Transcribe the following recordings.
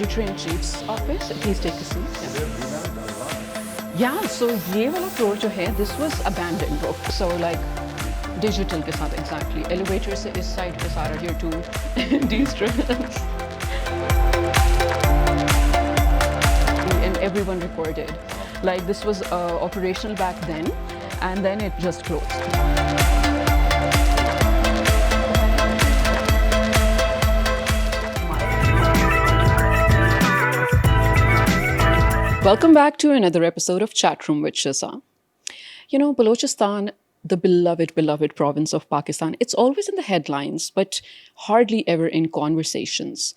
Editor-in-Chief's office. Please take a seat. Yeah, so ये वाला floor जो है, this was abandoned. So like digital के साथ exactly. Elevator से इस side पे सारा here to de-stress. And everyone recorded. Like this was operational back then, and then it just closed. Welcome back to another episode of Chatroom with Shizza. You know, Balochistan, the beloved, beloved province of Pakistan, it's always in the headlines, but hardly ever in conversations,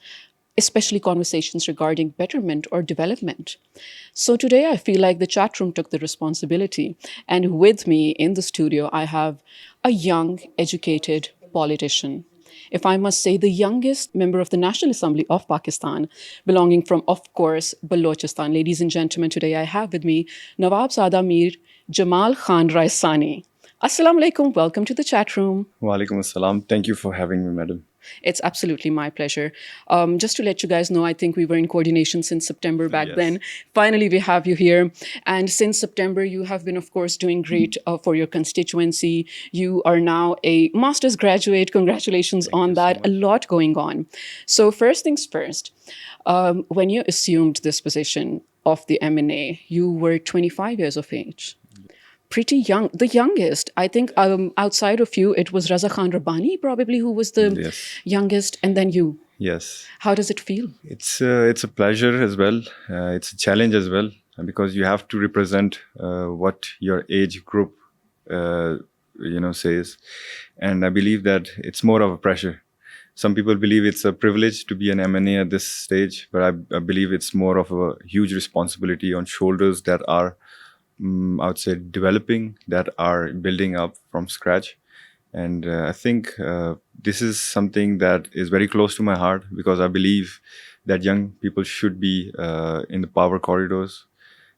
especially conversations regarding betterment or development. So today I feel like the Chatroom took the responsibility. And with me in the studio, I have a young, educated politician. If I must say, the youngest member of the National Assembly of Pakistan, belonging from, of course, Balochistan. Ladies and gentlemen, today I have with me Nawabzada Jamal Khan Raisani. Assalamu alaikum. Welcome to the chat room. Wa alaikum assalam. Thank you for having me, madam. It's absolutely my pleasure. Just to let you guys know, I think we were in coordination since September back then. Finally, we have you here. And since September, you have been, of course, doing great for your constituency. You are now a master's graduate. Congratulations on that. A lot going on. So first things first, when you assumed this position of the MNA, you were 25 years of age. Pretty young, the youngest. I think outside of you, it was Raza Khan Rabbani probably who was the youngest, and then you. Yes. How does it feel? It's a pleasure as well. It's a challenge as well, because you have to represent what your age group, says. And I believe that it's more of a pressure. Some people believe it's a privilege to be an MNA at this stage, but I believe it's more of a huge responsibility on shoulders that are I would say developing, that are building up from scratch. And I think this is something that is very close to my heart, because I believe that young people should be in the power corridors.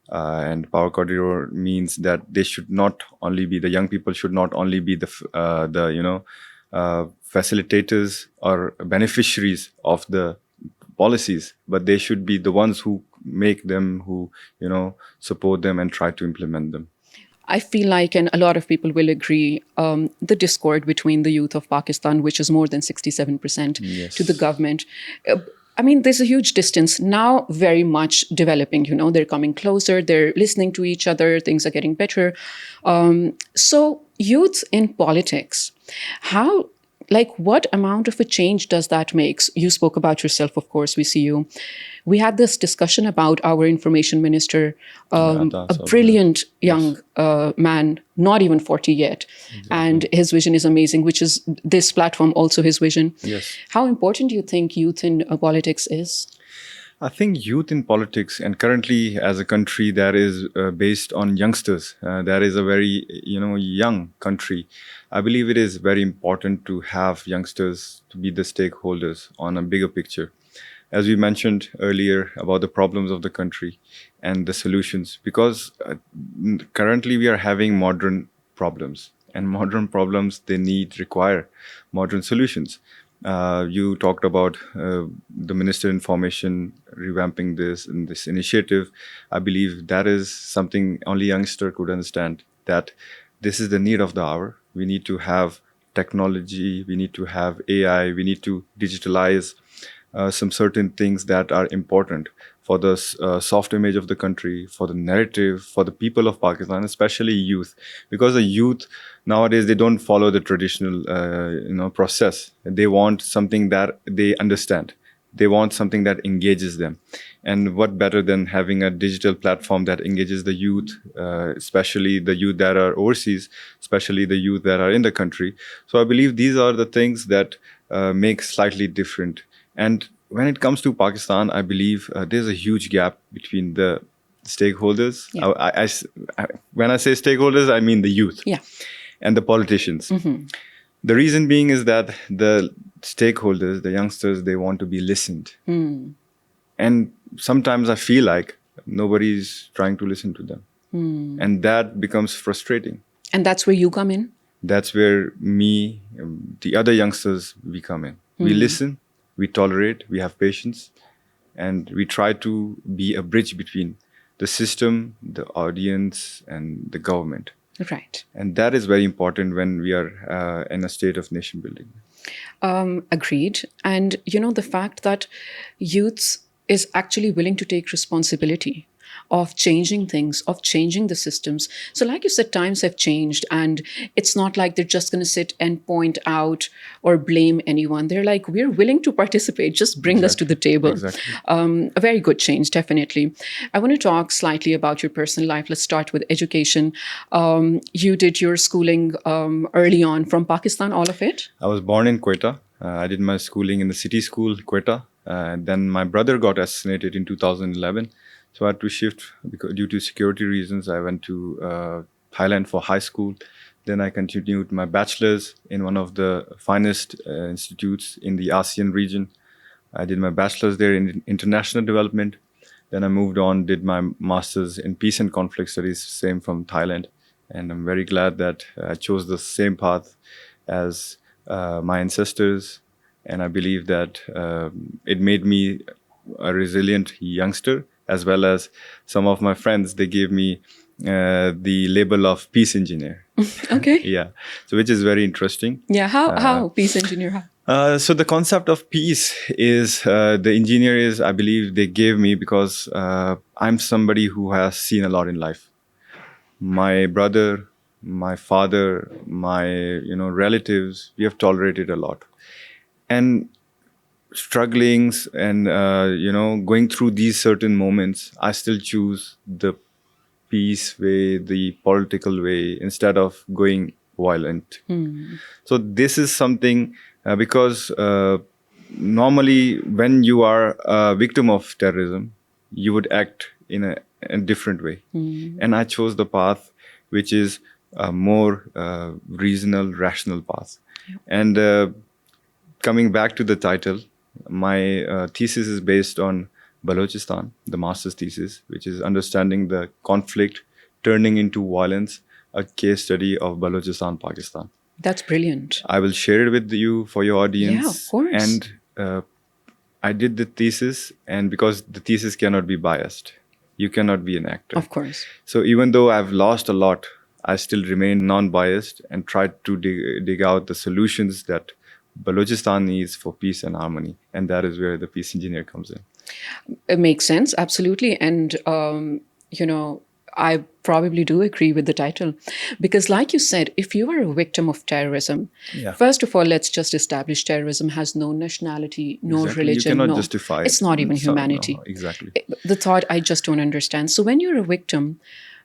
And power corridor means that they should not only be, the young people should not only be the facilitators or beneficiaries of the policies, but they should be the ones who make them, who, support them and try to implement them. I feel like, and a lot of people will agree, the discord between the youth of Pakistan, which is more than 67% to the government. I mean, there's a huge distance now, very much developing, they're coming closer, they're listening to each other, things are getting better. So youth in politics, what amount of a change does that make? You spoke about yourself, of course, we see you. We had this discussion about our information minister, a brilliant young man, not even 40 yet. Exactly. And his vision is amazing, which is this platform also his vision. Yes. How important do you think youth in politics is? I think youth in politics, and currently as a country that is based on youngsters, that is a very, young country. I believe it is very important to have youngsters to be the stakeholders on a bigger picture. As we mentioned earlier about the problems of the country and the solutions, because currently we are having modern problems, and modern problems, require modern solutions. You talked about the Minister Information revamping this initiative. I believe that is something only youngster could understand, that this is the need of the hour. We need to have technology, we need to have AI, we need to digitalize some certain things that are important for the soft image of the country, for the narrative, for the people of Pakistan, especially youth. Because the youth nowadays, they don't follow the traditional process. They want something that they understand. They want something that engages them. And what better than having a digital platform that engages the youth, especially the youth that are overseas, especially the youth that are in the country. So I believe these are the things that make slightly different. And when it comes to Pakistan, I believe there's a huge gap between the stakeholders. Yeah. When I say stakeholders, I mean the youth and the politicians. Mm-hmm. The reason being is that the stakeholders, the youngsters, they want to be listened. Mm. And sometimes I feel like nobody's trying to listen to them. Mm. And that becomes frustrating. And that's where you come in? That's where me, the other youngsters, we come in. We listen, we tolerate, we have patience. and we try to be a bridge between the system, the audience, and the government. Right. And that is very important when we are in a state of nation building. Agreed. And the fact that youths is actually willing to take responsibility of changing things, of changing the systems. So, like you said, times have changed, and it's not like they're just going to sit and point out or blame anyone. They're like, we're willing to participate, just bring us to the table. Exactly. A very good change, definitely. I want to talk slightly about your personal life. Let's start with education. You did your schooling early on from Pakistan, all of it? I was born in Quetta. I did my schooling in the city school, Quetta. Then my brother got assassinated in 2011. So I had to shift because, due to security reasons. I went to Thailand for high school. Then I continued my bachelor's in one of the finest institutes in the ASEAN region. I did my bachelor's there in international development. Then I moved on, did my master's in peace and conflict studies, same from Thailand. And I'm very glad that I chose the same path as my ancestors. And I believe that it made me a resilient youngster, as well as some of my friends. They gave me the label of peace engineer. Okay. Yeah. So which is very interesting. Yeah. How? Peace engineer, how? So the concept of peace is the engineer is, I believe they gave me because I'm somebody who has seen a lot in life. My brother, my father, my relatives, we have tolerated a lot, and strugglings and going through these certain moments, I still choose the peace way, the political way, instead of going violent. So this is something because normally when you are a victim of terrorism, you would act in a different way. And I chose the path which is a more reasonable, rational path. Yep. And coming back to the title, my thesis is based on Balochistan, the master's thesis, which is understanding the conflict turning into violence, a case study of Balochistan, Pakistan. That's brilliant. I will share it with you for your audience. Yeah, of course. And I did the thesis, and because the thesis cannot be biased, you cannot be an actor. Of course. So even though I've lost a lot, I still remain non-biased and try to dig out the solutions that Balochistan needs for peace and harmony. And that is where the peace engineer comes in. It makes sense, absolutely. And, I probably do agree with the title. Because like you said, if you are a victim of terrorism, first of all, let's just establish terrorism has no nationality, no religion. You cannot no, justify it. It's not even humanity. No, exactly. The thought I just don't understand. So when you're a victim,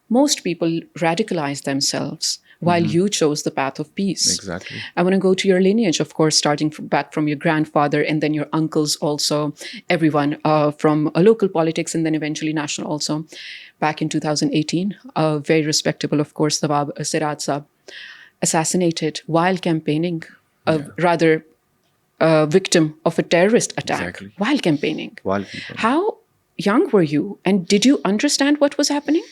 most people radicalize themselves while you chose the path of peace. Exactly. I want to go to your lineage, of course, starting back from your grandfather and then your uncles also, everyone from local politics and then eventually national also. Back in 2018, very respectable, of course, Nawabzada Jamal Khan Raisani assassinated while campaigning, rather a victim of a terrorist attack while campaigning. How young were you, and did you understand what was happening?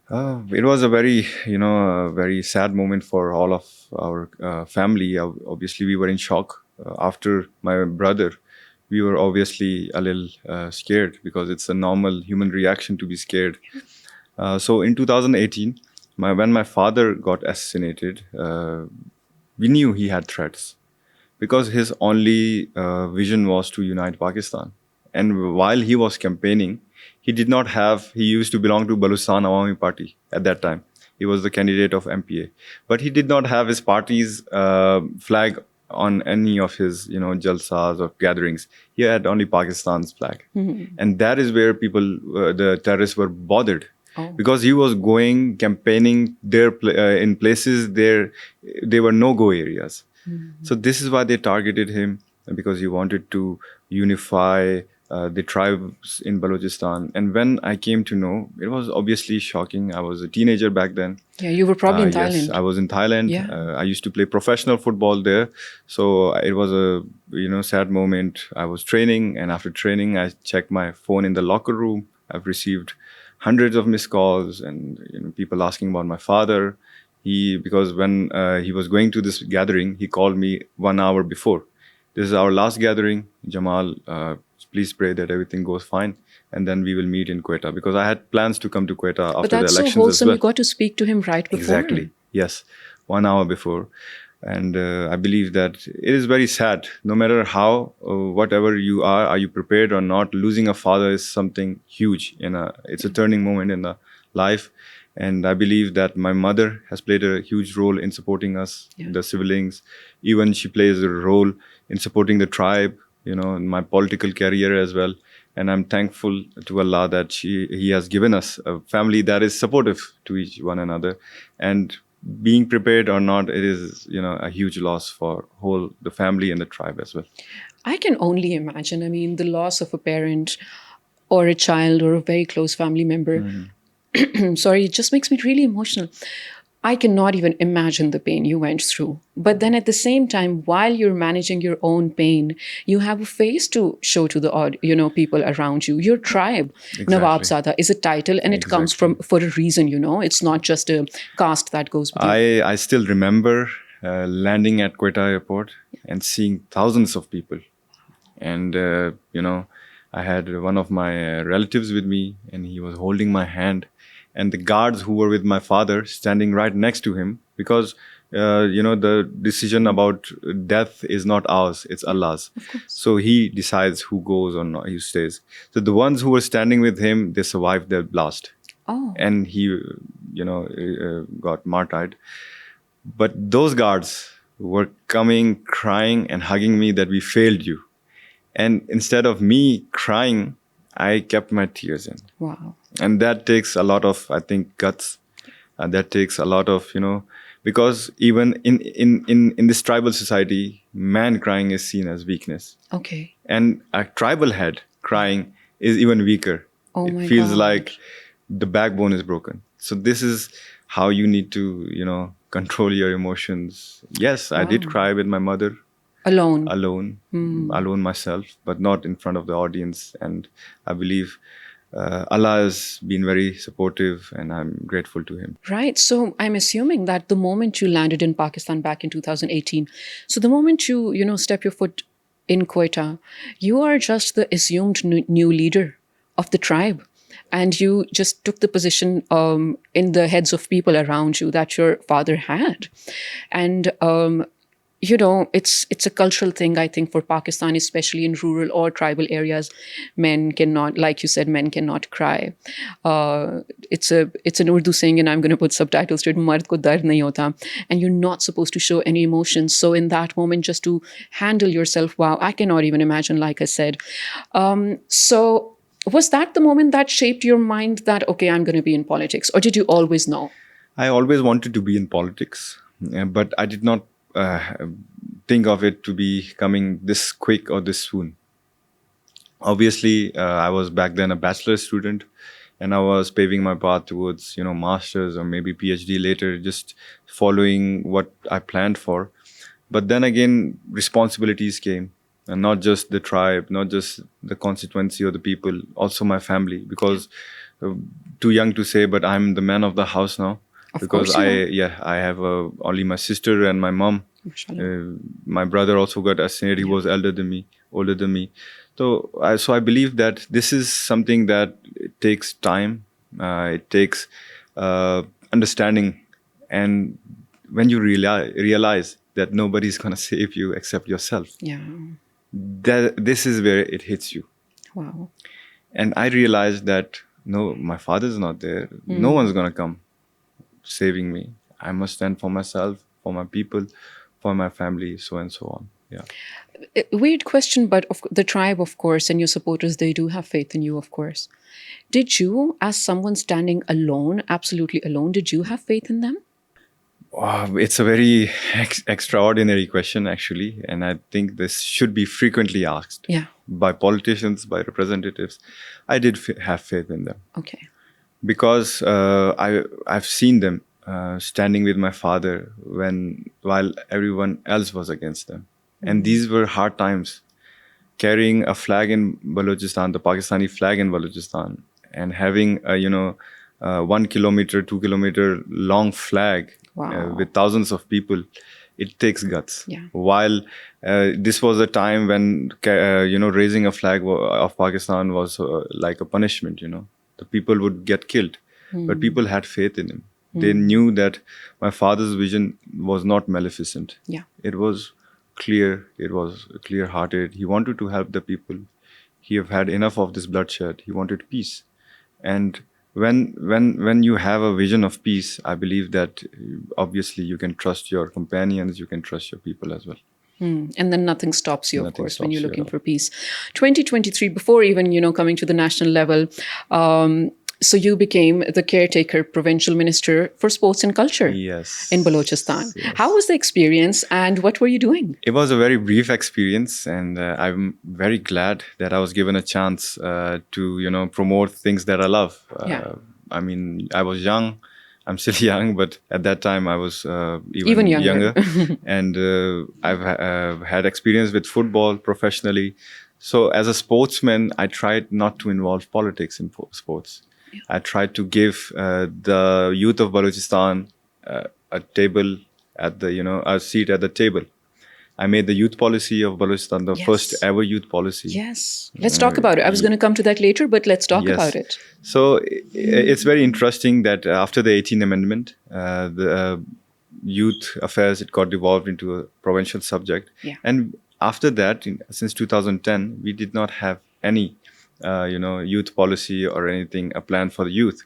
It was a very, very sad moment for all of our family. Obviously, we were in shock. After my brother, we were obviously a little scared because it's a normal human reaction to be scared. So in 2018, when my father got assassinated, we knew he had threats because his only vision was to unite Pakistan. And while he was campaigning, he used to belong to Balochistan Awami Party at that time. He was the candidate of MPA. But he did not have his party's flag on any of his, jalsas or gatherings. He had only Pakistan's flag. And that is where the terrorists were bothered. Because he was campaigning there in places there were no-go areas. So this is why they targeted him, because he wanted to unify the tribes in Balochistan. And when I came to know, it was obviously shocking. I was a teenager back then. Yeah, you were probably in Thailand. Yes, I was in Thailand. Yeah. I used to play professional football there. So it was a sad moment. I was training, and after training, I checked my phone in the locker room. I've received hundreds of missed calls and people asking about my father. Because when he was going to this gathering, he called me 1 hour before. This is our last gathering. Jamal, please pray that everything goes fine, and then we will meet in Quetta, because I had plans to come to Quetta But after the that's so elections as wholesome. well. You got to speak to him right before. Exactly. Yes. 1 hour before. And I believe that it is very sad. No matter how, whatever you are you prepared or not? Losing a father is something huge. It's a turning moment in the life. And I believe that my mother has played a huge role in supporting us, the siblings. Even she plays a role in supporting the tribe, in my political career as well. And I'm thankful to Allah that He has given us a family that is supportive to each one another. And being prepared or not, it is, a huge loss for the family and the tribe as well. I can only imagine. I mean, the loss of a parent or a child or a very close family member. Sorry, it just makes me really emotional. I cannot even imagine the pain you went through. But then at the same time, while you're managing your own pain, you have a face to show to the people around you. Your tribe, Nawabzada, is a title, and it comes from for a reason. It's not just a caste that goes with you. I still remember landing at Quetta airport and seeing thousands of people. And, I had one of my relatives with me, and he was holding my hand. And the guards who were with my father standing right next to him, because, the decision about death is not ours, it's Allah's. So He decides who goes or not, who stays. So the ones who were standing with him, they survived their blast. And he, got martyred. But those guards were coming, crying and hugging me that we failed you. And instead of me crying, I kept my tears in. Wow. And that takes a lot of, I think, guts. That takes a lot of, because even in this tribal society, man crying is seen as weakness. Okay. And a tribal head crying is even weaker. It feels like the backbone is broken. So this is how you need to, control your emotions. Yes, I did cry with my mother. Alone myself, but not in front of the audience. And I believe Allah has been very supportive, and I'm grateful to Him. Right. So I'm assuming that the moment you landed in Pakistan back in 2018, so the moment you step your foot in Quetta, you are just the assumed new leader of the tribe. And you just took the position in the heads of people around you that your father had. And it's a cultural thing, I think, for Pakistan, especially in rural or tribal areas. Men cannot, like you said, men cannot cry. It's an Urdu saying, and I'm going to put subtitles to it, "Mard ko dard nahi hota," and you're not supposed to show any emotions. So in that moment, just to handle yourself, wow, I cannot even imagine, like I said. So was that the moment that shaped your mind that, okay, I'm going to be in politics? Or did you always know? I always wanted to be in politics, but I did not think of it to be coming this quick or this soon. Obviously, I was back then a bachelor student, and I was paving my path towards, masters or maybe PhD later, just following what I planned for. But then again, responsibilities came, and not just the tribe, not just the constituency or the people, also my family, because too young to say, but I'm the man of the house now. Because I have only my sister and my mom. My brother also got assassinated. He was older than me. So I believe that this is something that it takes time. It takes understanding, and when you realize that nobody's gonna save you except yourself. Yeah. This is where it hits you. Wow. And I realized that no, my father's not there. No one's gonna come saving me. I must stand for myself, for my people, for my family, so and so on. Yeah. Weird question, but the tribe, of course, and your supporters, they do have faith in you, of course. Did you, as someone standing alone, absolutely alone, did you have faith in them? It's a very extraordinary question, actually. And I think this should be frequently asked by politicians, by representatives. I did have faith in them. Okay. Because I've seen them standing with my father while everyone else was against them. And these were hard times. Carrying a flag in Balochistan, the Pakistani flag in Balochistan, and having a 1 kilometer, 2 kilometer long flag with thousands of people, it takes guts. Yeah. While this was a time when raising a flag of Pakistan was like a punishment. The people would get killed, but people had faith in him. They knew that my father's vision was not maleficent. Yeah. It was clear. It was clear-hearted. He wanted to help the people. He have had enough of this bloodshed. He wanted peace. And when you have a vision of peace, I believe that obviously you can trust your companions, you can trust your people as well. And then nothing stops you, of Nothing course, when stops you're you at looking all. for peace. 2023, before even, coming to the national level, so you became the caretaker provincial minister for sports and culture Yes. in Balochistan. Yes. How was the experience and what were you doing? It was a very brief experience, and I'm very glad that I was given a chance to promote things that I love. Yeah. I mean, I was young. I'm still young, but at that time I was Even younger. and I've had experience with football professionally. So as a sportsman, I tried not to involve politics in sports. I tried to give the youth of Balochistan a table at a seat at the table. I made the youth policy of Balochistan, the Yes. first ever youth policy. Yes. Let's talk about it. I was going to come to that later, but let's talk Yes. about it. So it's very interesting that after the 18th Amendment, the youth affairs, it got devolved into a provincial subject. Yeah. And after that, since 2010, we did not have any, youth policy or anything, a plan for the youth.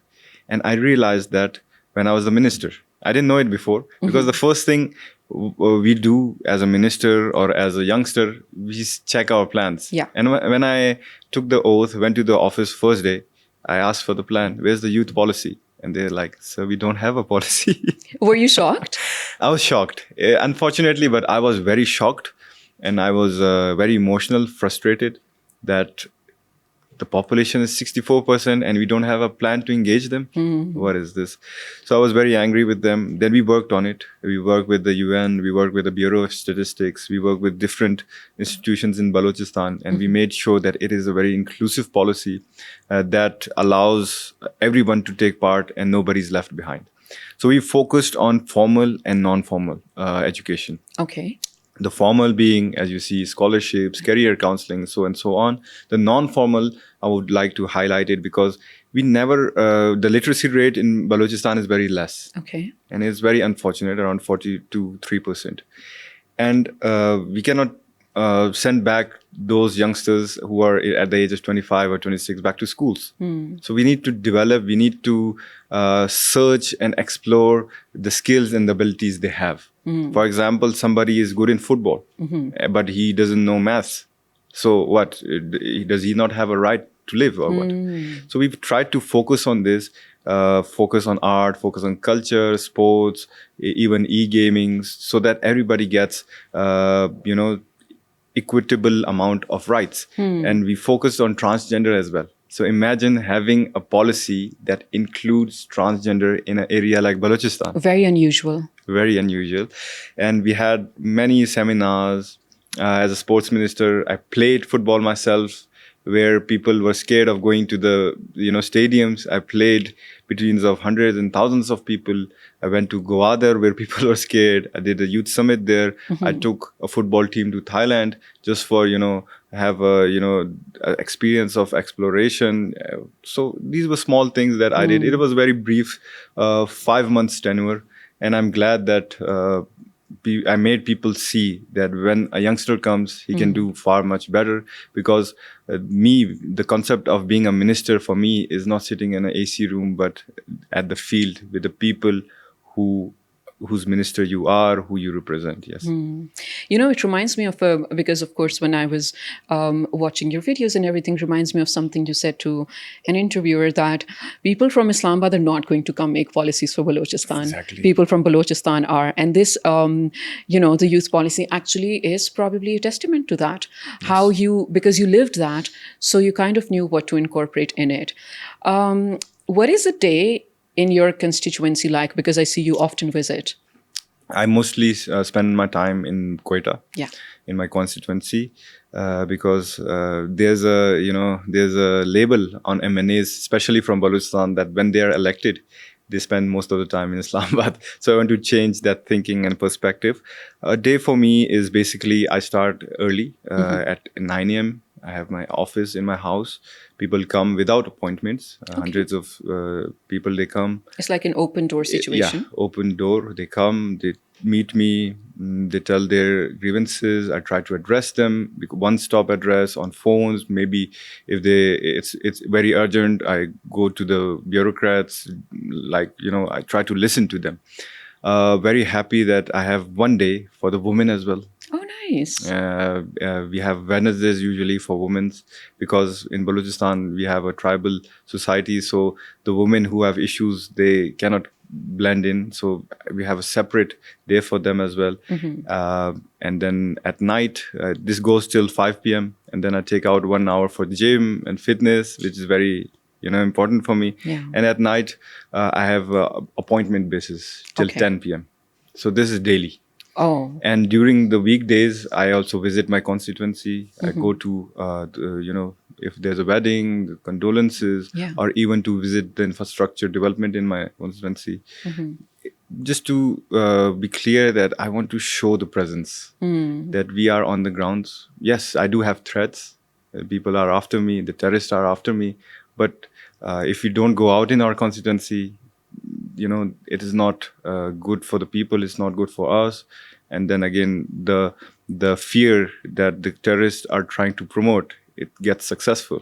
And I realized that when I was the minister, I didn't know it before, because the first thing we do as a minister or as a youngster, we check our plans. Yeah. And when I took the oath, went to the office first day, I asked for the plan. Where's the youth policy? And they're like, sir, we don't have a policy. Were you shocked? I was shocked, unfortunately, but I was very shocked. And I was very emotional, frustrated that the population is 64% and we don't have a plan to engage them. What is this? So I was very angry with them. Then we worked on it. We worked with the UN, we worked with the Bureau of Statistics, we worked with different institutions in Balochistan, and we made sure that it is a very inclusive policy that allows everyone to take part and nobody's left behind. So we focused on formal and non-formal education. Okay. The formal being, as you see, scholarships, career counseling, so and so on. The non-formal, I would like to highlight it because we never, the literacy rate in Balochistan is very less. Okay. And it's very unfortunate, around 42-3%. And we cannot send back those youngsters who are at the age of 25 or 26 back to schools. So we need to develop, we need to search and explore the skills and the abilities they have. For example, somebody is good in football, but he doesn't know maths. So what? Does he not have a right to live or what? So we've tried to focus on this, focus on art, focus on culture, sports, even e-gaming, so that everybody gets, equitable amount of rights. And we focused on transgender as well. So imagine having a policy that includes transgender in an area like Balochistan. Very unusual. Very unusual. And we had many seminars. As a sports minister, I played football myself, where people were scared of going to the stadiums. I played between of hundreds and thousands of people. I went to Gwadar, where people were scared. I did a youth summit there. I took a football team to Thailand just for have a experience of exploration. So these were small things that I did. It was very brief, 5 months tenure, and I'm glad that I made people see that when a youngster comes, he can do far much better. Because the concept of being a minister for me is not sitting in an AC room, but at the field with the people whose minister you are, who you represent. Yes. It reminds me of, because of course, when I was watching your videos and everything, reminds me of something you said to an interviewer, that people from Islamabad are not going to come make policies for Balochistan. Exactly. People from Balochistan are. And this, the youth policy actually is probably a testament to that. Yes. Because you lived that, so you kind of knew what to incorporate in it. What is a day in your constituency like? Because I see you often visit. I mostly spend my time in Quetta, in my constituency, because there's a label on MNAs, especially from Balochistan, that when they are elected, they spend most of the time in Islamabad. So I want to change that thinking and perspective. A day for me is basically I start early at 9 a.m. I have my office in my house. People come without appointments. Hundreds of people, they come. It's like an open door situation. Yeah, open door. They come, they meet me, they tell their grievances. I try to address them. One stop address on phones. Maybe if it's very urgent, I go to the bureaucrats. Like, I try to listen to them. Very happy that I have one day for the women as well. Oh, nice. We have Wednesdays usually for women, because in Balochistan we have a tribal society. So the women who have issues, they cannot blend in. So we have a separate day for them as well. And then at night, this goes till 5 p.m. And then I take out 1 hour for gym and fitness, which is very important for me. Yeah. And at night, I have appointment basis till 10 p.m. So this is daily. Oh. And during the weekdays, I also visit my constituency. I go to, if there's a wedding, the condolences, or even to visit the infrastructure development in my constituency. Just to be clear that I want to show the presence, that we are on the grounds. Yes, I do have threats. People are after me. The terrorists are after me. But if we don't go out in our constituency, it is not good for the people. It's not good for us. And then again, the fear that the terrorists are trying to promote, it gets successful.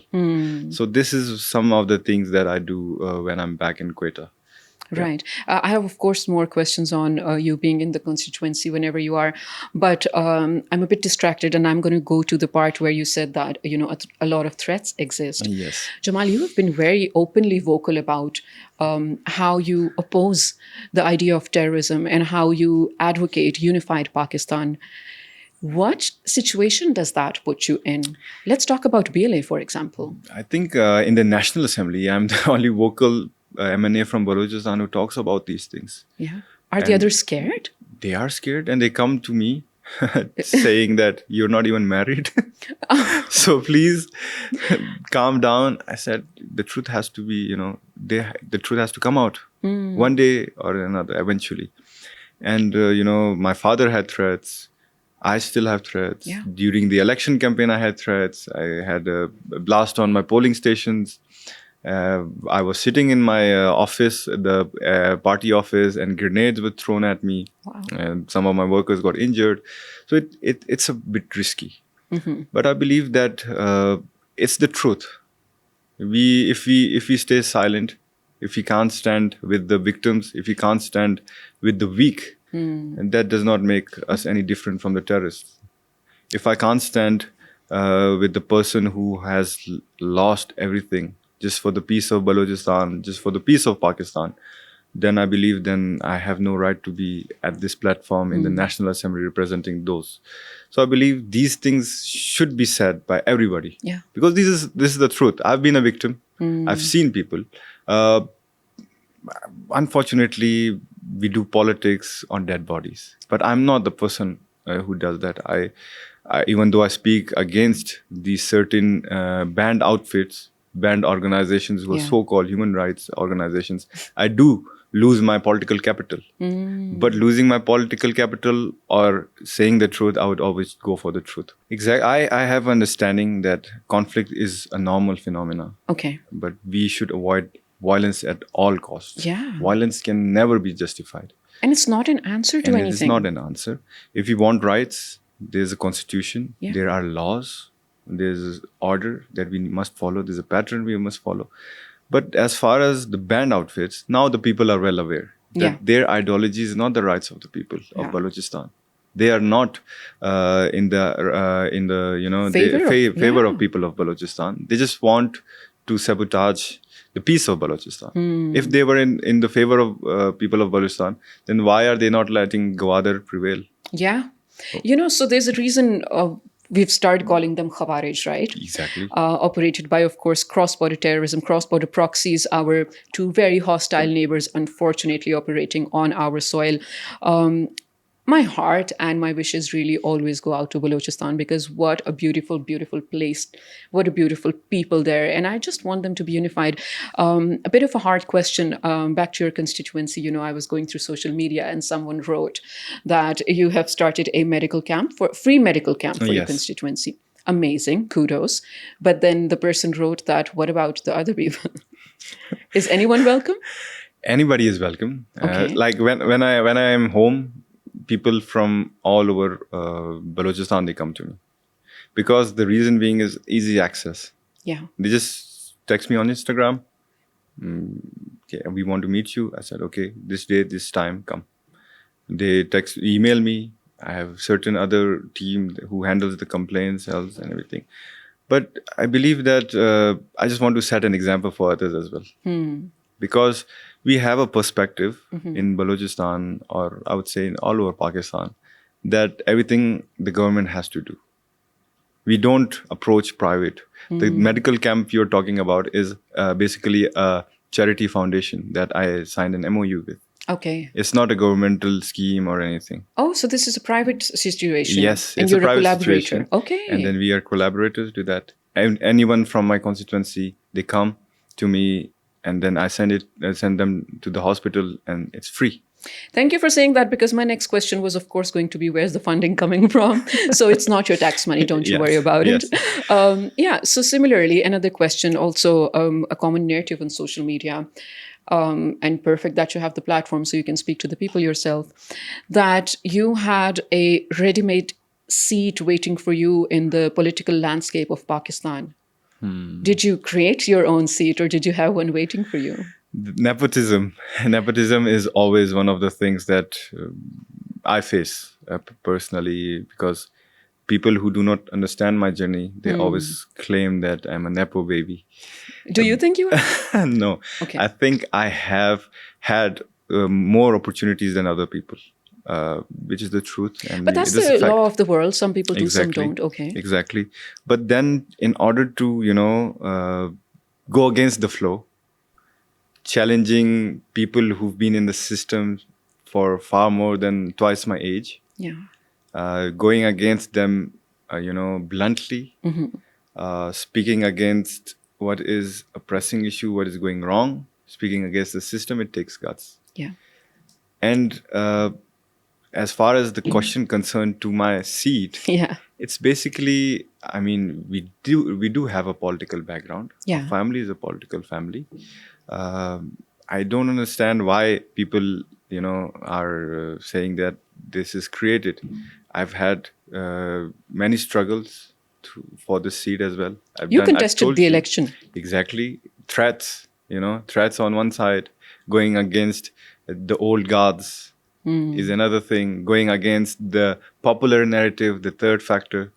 So this is some of the things that I do when I'm back in Quetta. Right. I have, of course, more questions on you being in the constituency whenever you are. But I'm a bit distracted, and I'm going to go to the part where you said that, a lot of threats exist. Yes. Jamal, you have been very openly vocal about how you oppose the idea of terrorism and how you advocate unified Pakistan. What situation does that put you in? Let's talk about BLA, for example. I think in the National Assembly, I'm the only vocal MNA from Balochistan who talks about these things. Yeah. Are the others scared? They are scared, and they come to me saying that you're not even married. So please calm down. I said, the truth has to be, the truth has to come out one day or another, eventually. And, my father had threats. I still have threats. Yeah. During the election campaign, I had threats. I had a blast on my polling stations. I was sitting in my office, the party office, and grenades were thrown at me. Wow. And some of my workers got injured. So it's a bit risky. But I believe that it's the truth. If we stay silent, if we can't stand with the victims, if we can't stand with the weak, and that does not make us any different from the terrorists. If I can't stand with the person who has lost everything just for the peace of Balochistan, just for the peace of Pakistan, then I believe I have no right to be at this platform in the National Assembly representing those. So I believe these things should be said by everybody. Yeah. Because this is the truth. I've been a victim. I've seen people. Unfortunately, we do politics on dead bodies. But I'm not the person who does that. I even though I speak against these certain banned outfits, banned organizations who are so-called human rights organizations, I do lose my political capital. But losing my political capital or saying the truth, I would always go for the truth. Exactly. I have understanding that conflict is a normal phenomena. Okay. But we should avoid violence at all costs. Yeah. Violence can never be justified. And it's not an answer to anything. It is not an answer. If you want rights, there's a constitution, there are laws, there's order that we must follow, there's a pattern we must follow. But as far as the banned outfits, now the people are well aware that their ideology is not the rights of the people of Balochistan. They are not in the favor of people of Balochistan. They just want to sabotage the peace of Balochistan. If they were in the favor of people of Balochistan, then why are they not letting Gwadar prevail? Yeah. So there's a reason we've started calling them Khawarij, right? Exactly. Operated by, of course, cross-border terrorism, cross-border proxies, our two very hostile neighbors, unfortunately, operating on our soil. My heart and my wishes really always go out to Balochistan, because what a beautiful, beautiful place, what a beautiful people there. And I just want them to be unified. A bit of a hard question, back to your constituency. I was going through social media and someone wrote that you have started a medical camp, for free medical camp for your Yes. constituency. Amazing, kudos. But then the person wrote that, what about the other people? Is anyone welcome? Anybody is welcome. Okay. Like when I am home, people from all over Balochistan, they come to me, because the reason being is easy access. Yeah. They just text me on Instagram. Okay, we want to meet you. I said, okay, this day, this time, come. They email me. I have certain other team who handles the complaints, else and everything. But I believe that I just want to set an example for others as well, because we have a perspective in Balochistan, or I would say in all over Pakistan, that everything the government has to do. We don't approach private. The medical camp you're talking about is basically a charity foundation that I signed an MOU with. Okay. It's not a governmental scheme or anything. Oh, so this is a private situation. Yes, And it's you're a private collaborator. situation. Okay. And then we are collaborators to that. And anyone from my constituency, they come to me, and then I send them to the hospital, and it's free. Thank you for saying that, because my next question was, of course, going to be, where's the funding coming from? So it's not your tax money. Don't you Yes, worry about yes. it. Yeah. So similarly, another question, also a common narrative on social media, and perfect that you have the platform so you can speak to the people yourself, that you had a ready-made seat waiting for you in the political landscape of Pakistan. Did you create your own seat, or did you have one waiting for you? Nepotism. Nepotism is always one of the things that I face personally, because people who do not understand my journey, they always claim that I'm a Nepo baby. Do you think you are? No. Okay. I think I have had more opportunities than other people, which is the truth. And But that's it is a the fact. law of the world. Some people do, Exactly. some don't. Okay. Exactly. But then, in order to, go against the flow, challenging people who've been in the system for far more than twice my age, Yeah. going against them, bluntly, speaking against what is a pressing issue, what is going wrong, speaking against the system, it takes guts. Yeah. And as far as the question concerned to my seat, Yeah. it's basically, I mean, we do have a political background. Yeah. Our family is a political family. I don't understand why people, are saying that this is created. I've had many struggles for this seat as well. You I've contested told the you. election. Exactly. Threats, threats on one side, going against the old guards is another thing, going against the popular narrative, the third factor,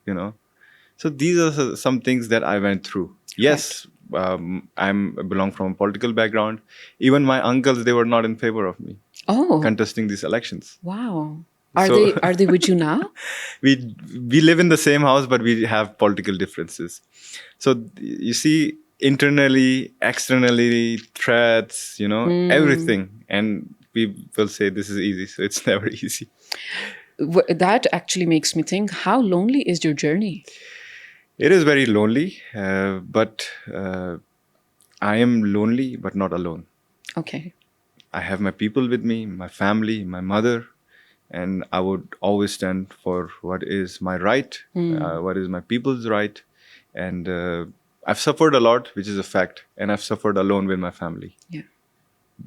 So these are some things that I went through. Yes, I belong from a political background. Even my uncles, they were not in favor of me Oh, contesting these elections. wow. Are So- they with you now? We live in the same house, but we have political differences. So you see, internally, externally, threats, everything. And people say this is easy, so it's never easy. That actually makes me think, how lonely is your journey? It is very lonely, but I am lonely, but not alone. Okay. I have my people with me, my family, my mother, and I would always stand for what is my right, what is my people's right. And I've suffered a lot, which is a fact, and I've suffered alone with my family. Yeah.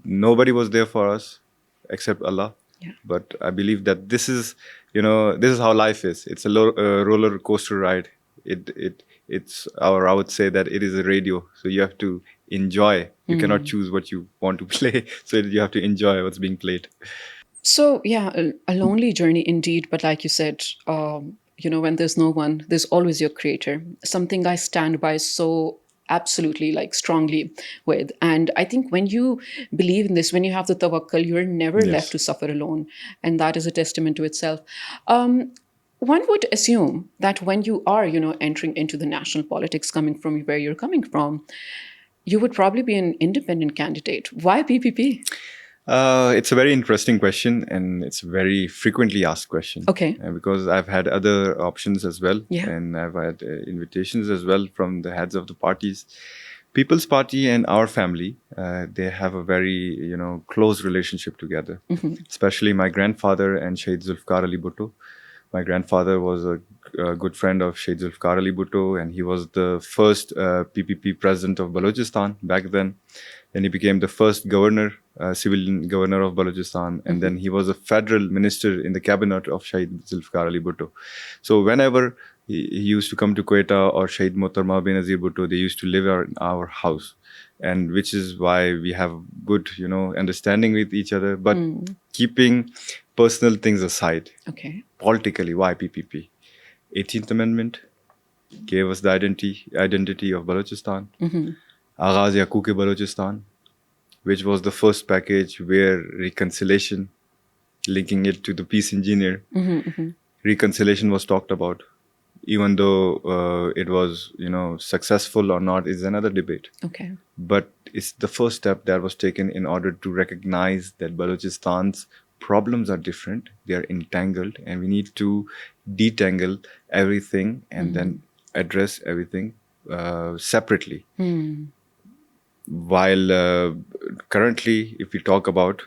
Nobody was there for us except Allah. Yeah. But I believe that this is how life is. It's a roller coaster ride. I would say that it is a radio. So you have to enjoy. You cannot choose what you want to play. So you have to enjoy what's being played. So, yeah, a lonely journey indeed. But like you said, when there's no one, there's always your creator. Something I stand by so absolutely, like, strongly with. And I think when you believe in this, when you have the tawakkul, you're never left to suffer alone. And that is a testament to itself. One would assume that when you are, entering into the national politics, coming from where you're coming from, you would probably be an independent candidate. Why PPP? It's a very interesting question, and it's a very frequently asked question. Okay. Because I've had other options as well, Yeah. and I've had invitations as well from the heads of the parties. People's Party and our family, they have a very close relationship together. Especially my grandfather and Shahid Zulfikar Ali Bhutto. My grandfather was a good friend of Shahid Zulfikar Ali Bhutto, and he was the first PPP president of Balochistan back then. Then he became the first governor, civilian governor of Balochistan, and then he was a federal minister in the cabinet of Shahid Zulfikar Ali Bhutto. So whenever he used to come to Quetta or Shahid Mohtarma Benazir Bhutto, they used to live in our house, and which is why we have good, understanding with each other. But keeping personal things aside, Okay. politically, why PPP? 18th Amendment gave us the identity of Balochistan. Aghaaz Yaqooq Balochistan, which was the first package where reconciliation, linking it to the peace engineer, reconciliation was talked about. Even though it was, successful or not is another debate. Okay. But it's the first step that was taken in order to recognize that Balochistan's problems are different, they are entangled, and we need to detangle everything and then address everything separately. While currently, if we talk about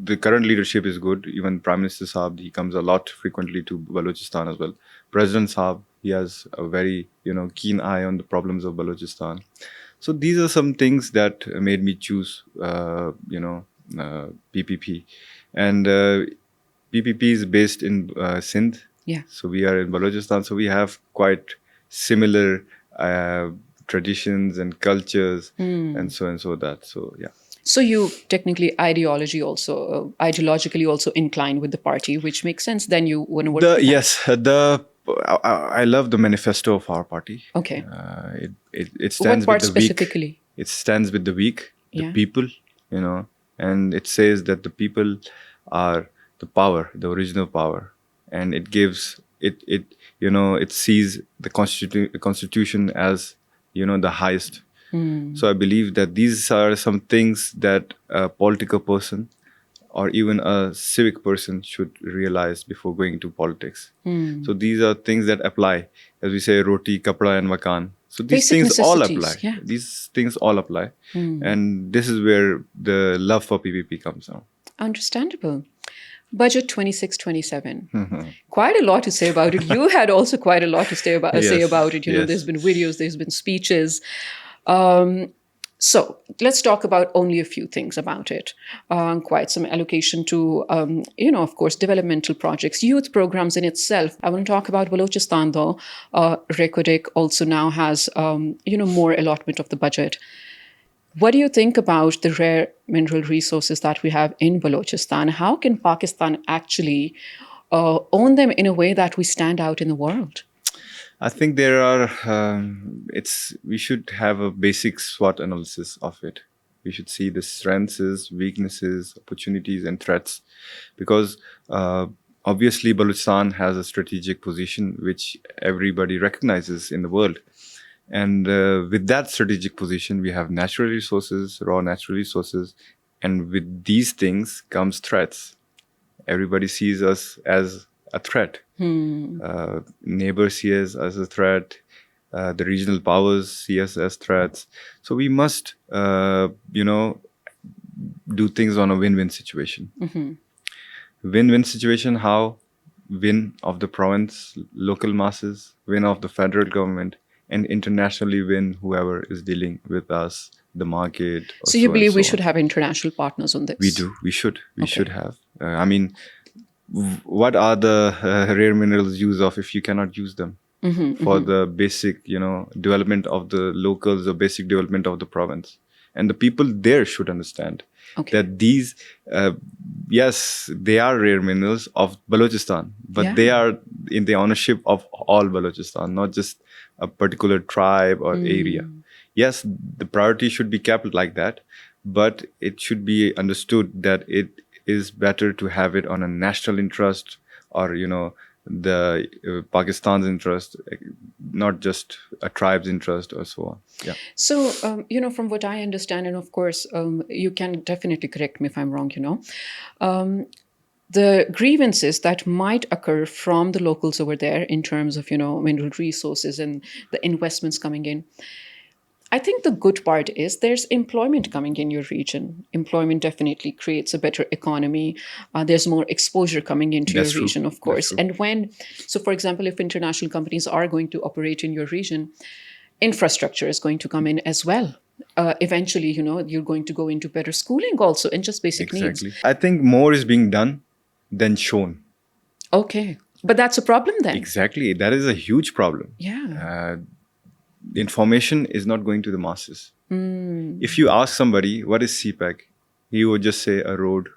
the current leadership is good, even Prime Minister Saab, he comes a lot frequently to Balochistan as well. President Saab, he has a very keen eye on the problems of Balochistan. So these are some things that made me choose PPP, and PPP is based in Sindh. Yeah. So we are in Balochistan, so we have quite similar traditions and cultures and so that. So yeah. So you technically ideologically also incline with the party, which makes sense. Then you want to work with them. I love the manifesto of our party. Okay. It stands What part with the weak. specifically? It stands with the weak, the Yeah. people, and it says that the people are the power, the original power, and it gives it sees the constitution as the highest. So I believe that these are some things that a political person or even a civic person should realize before going into politics. So these are things that apply, as we say, roti, kapda, and makan. So these Basic things all necessities, apply. yeah. These things all apply, and this is where the love for PPP comes from. Understandable. Budget 26-27. Quite a lot to say about it. You had also quite a lot to say about it. Yes. There's been videos, there's been speeches. So let's talk about only a few things about it. Quite some allocation to, of course, developmental projects, youth programs in itself. I want to talk about Balochistan, though. Rekodek also now has, more allotment of the budget. What do you think about the rare mineral resources that we have in Balochistan? How can Pakistan actually own them in a way that we stand out in the world? I think there are. We should have a basic SWOT analysis of it. We should see the strengths, weaknesses, opportunities, and threats, because obviously Balochistan has a strategic position which everybody recognizes in the world. And with that strategic position, we have natural resources, raw natural resources, and with these things comes threats. Everybody sees us as a threat. Neighbors see us as a threat. The regional powers see us as threats. So we must, do things on a win-win situation. Win-win situation, how? Win of the province, local masses, win of the federal government, and internationally win whoever is dealing with us, the market. So you believe we should have international partners on this? We do. We should. We should have. What are the rare minerals used of if you cannot use them for the basic, development of the locals, the basic development of the province? And the people there should understand that these, yes, they are rare minerals of Balochistan, but they are in the ownership of all Balochistan, not just a particular tribe or area. Yes, the priority should be kept like that, but it should be understood that it is better to have it on a national interest or, the Pakistan's interest, not just a tribe's interest or so on. Yeah. So, from what I understand, and of course, you can definitely correct me if I'm wrong, the grievances that might occur from the locals over there in terms of, mineral resources and the investments coming in. I think the good part is there's employment coming in your region. Employment definitely creates a better economy. There's more exposure coming into your That's true. region, of That's course. true. And so for example, if international companies are going to operate in your region, infrastructure is going to come in as well. Eventually, you're going to go into better schooling also and just basic needs. Exactly. I think more is being done than shown. Okay. But that's a problem then. Exactly. That is a huge problem. Yeah. Information is not going to the masses. If you ask somebody, what is CPEC? He would just say a road.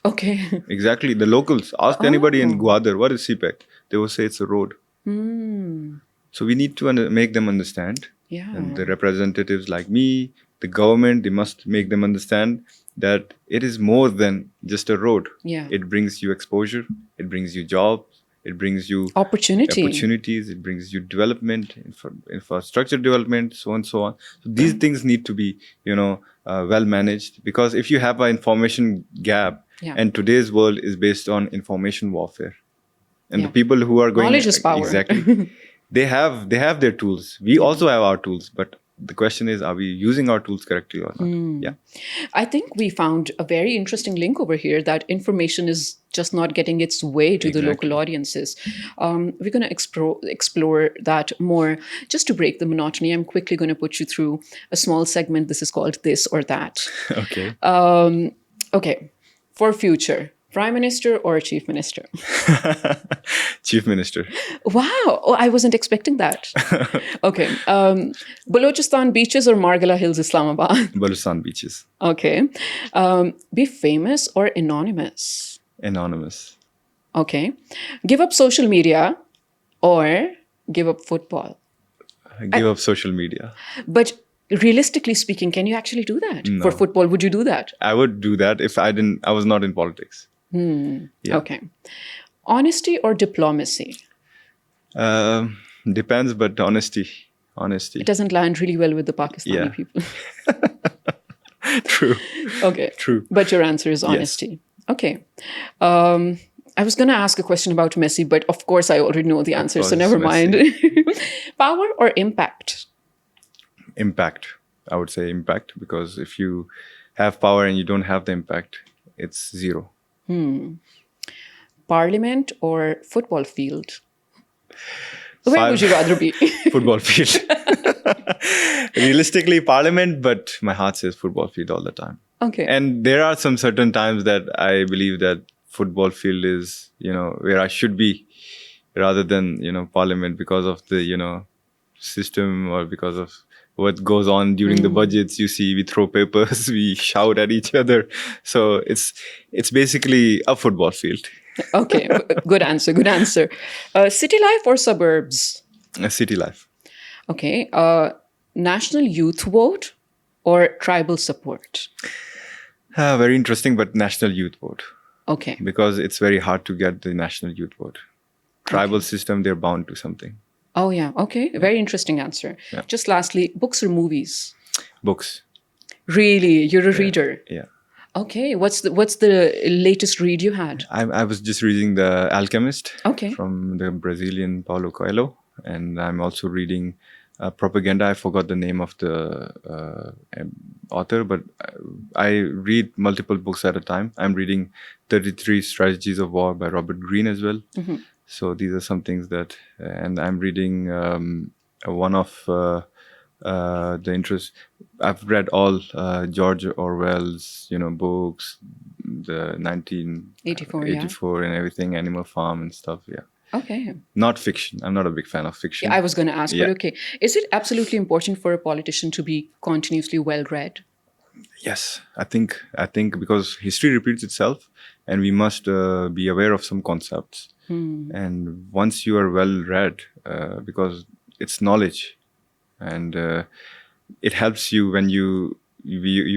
Okay. Exactly. The locals, ask anybody in Gwadar, what is CPEC? They will say it's a road. So we need to make them understand. Yeah. And the representatives like me, the government, they must make them understand that it is more than just a road. Yeah. It brings you exposure. It brings you jobs. It brings you opportunities. It brings you development, infrastructure development, so on and so on. So these things need to be, well managed, because if you have an information gap, and today's world is based on information warfare, and the people who are going, knowledge is power. Exactly, they have their tools. We also have our tools, but the question is, are we using our tools correctly or not? Yeah. I think we found a very interesting link over here that information is just not getting its way to the local audiences. We're going to explore that more. Just to break the monotony, I'm quickly going to put you through a small segment. This is called This or That. Okay. Okay. For future, Prime Minister or Chief Minister? Chief Minister. Wow. Oh, I wasn't expecting that. Okay. Balochistan beaches or Margala Hills, Islamabad? Balochistan beaches. Okay. Be famous or anonymous? Anonymous. Okay. Give up social media or give up football? Give up social media. But realistically speaking, can you actually do that? No. For football, would you do that? I would do that if I was not in politics. Yeah. Okay. Honesty or diplomacy? Depends, but honesty. It doesn't land really well with the Pakistani people. True. Okay. True. But your answer is honesty. Yes. Okay. I was going to ask a question about Messi, but of course I already know the answer, so never mind. Power or impact? Impact. I would say impact, because if you have power and you don't have the impact, it's zero. Parliament or football field? Where would you rather be? Football field. Realistically, Parliament, but my heart says football field all the time. Okay. And there are some certain times that I believe that football field is, where I should be, rather than, Parliament, because of the, system, or because of what goes on during the budgets. You see, we throw papers, we shout at each other. So it's basically a football field. Okay, good answer. City life or suburbs? City life. Okay. National youth vote or tribal support? Very interesting, but national youth vote. Okay. Because it's very hard to get the national youth vote. Tribal system, they're bound to something. Oh, yeah. Okay. Very interesting answer. Yeah. Just lastly, books or movies? Books. Really? You're a reader? Yeah. Okay. What's the latest read you had? I was just reading The Alchemist. Okay. From the Brazilian Paulo Coelho. And I'm also reading Propaganda. I forgot the name of the author, but I read multiple books at a time. I'm reading 33 Strategies of War by Robert Greene as well. Mm-hmm. So these are some things that, and I'm reading one of the interest. I've read all George Orwell's, books, the 1984 and everything, Animal Farm and stuff. Yeah. Okay. Not fiction. I'm not a big fan of fiction. Yeah, I was going to ask, but okay. Is it absolutely important for a politician to be continuously well-read? Yes, I think because history repeats itself, and we must be aware of some concepts. And once you are well read, because it's knowledge, and it helps you when you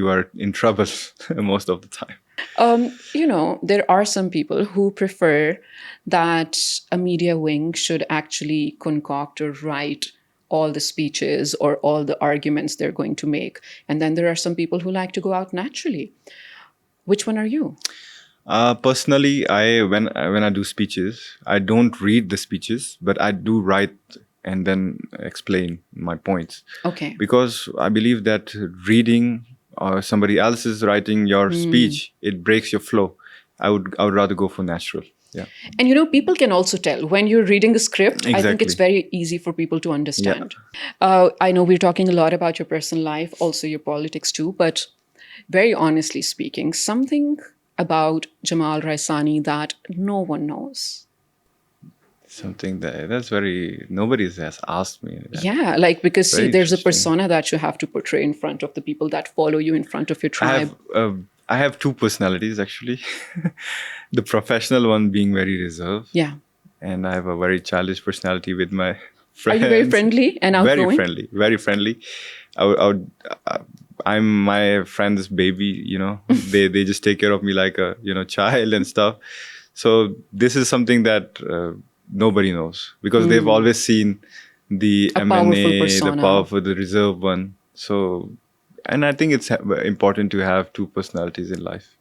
are in trouble most of the time. There are some people who prefer that a media wing should actually concoct or write all the speeches or all the arguments they're going to make. And then there are some people who like to go out naturally. Which one are you? Personally, when I do speeches, I don't read the speeches, but I do write and then explain my points. Okay. Because I believe that reading or somebody else is writing your speech, it breaks your flow. I would rather go for natural. Yeah. And people can also tell when you're reading a script. I think it's Exactly. very easy for people to understand. I know we're talking a lot about your personal life, also your politics too, but very honestly speaking, something about Jamal Raisani that no one knows. Something that's very nobody has asked me that. Yeah, like because see, Very there's a interesting. persona that you have to portray in front of the people that follow you, in front of your I tribe. have I have two personalities actually. The professional one being very reserved, Yeah. and I have a very childish personality with my Are friends. you very friendly and Very outgoing? friendly, very friendly. I would, I'm my friend's baby. They just take care of me like a child and stuff. So this is something that nobody knows because they've always seen the A powerful MNA, the persona. powerful, the reserve one. So, and I think it's important to have two personalities in life.